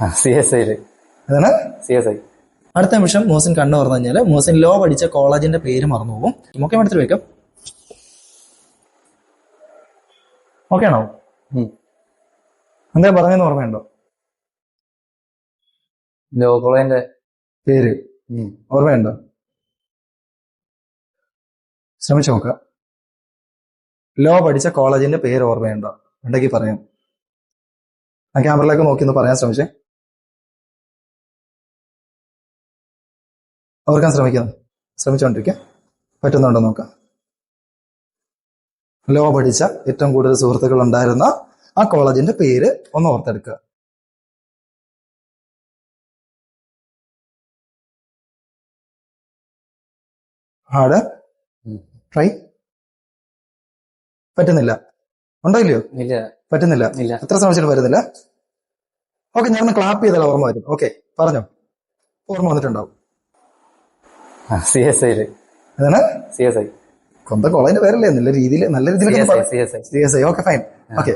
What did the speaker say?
CSI. അതാണ് CSI. അടുത്ത നിമിഷം മോസിൻ കണ്ണു പറഞ്ഞു കഴിഞ്ഞാൽ മോസിൻ ലോ പഠിച്ച കോളേജിന്റെ പേര് മറന്നു പോകും. ഓക്കെ എടുത്തിട്ട് വെക്കാം. ഓക്കെ ആണോ? എന്താ പറഞ്ഞെന്ന് ഓർമ്മയുണ്ടോ? ലോ കോളേജിന്റെ പേര് ഓർമ്മയുണ്ടോ? ശ്രമിച്ചു നോക്കുക. ലോ പഠിച്ച കോളേജിന്റെ പേര് ഓർമ്മയുണ്ടോ? ഉണ്ടെങ്കിൽ പറയാം. ആ ക്യാമറയിലേക്ക് നോക്കി ഒന്ന് പറയാൻ ശ്രമിച്ചേ. ഓർക്കാൻ ശ്രമിച്ചോണ്ടിരിക്കുക. പറ്റുന്നുണ്ടോ നോക്കാം. ലോ പഠിച്ച ഏറ്റവും കൂടുതൽ സുഹൃത്തുക്കൾ ഉണ്ടായിരുന്ന ആ കോളേജിന്റെ പേര് ഒന്ന് ഓർത്തെടുക്കുക. Hard try. പറ്റുന്നില്ല? ഉണ്ടോ ഇല്ലയോ? ഇല്ല. പറ്റുന്നില്ല? ഇല്ല. എത്ര ശ്രമിച്ചിട്ട് വരുന്നില്ല? ഓക്കെ, ഞാനൊന്ന് ക്ലാപ്പ് ചെയ്താൽ ഓർമ്മ വരും. ഓക്കെ, പറഞ്ഞോ. ഓർമ്മ വന്നിട്ടുണ്ടാവും. CSI. അതാണ് CSI. സ്വന്തം കോളേജിന്റെ പേരല്ലേ? നല്ല രീതിയിൽ CSI. CSI. Okay, fine. Okay.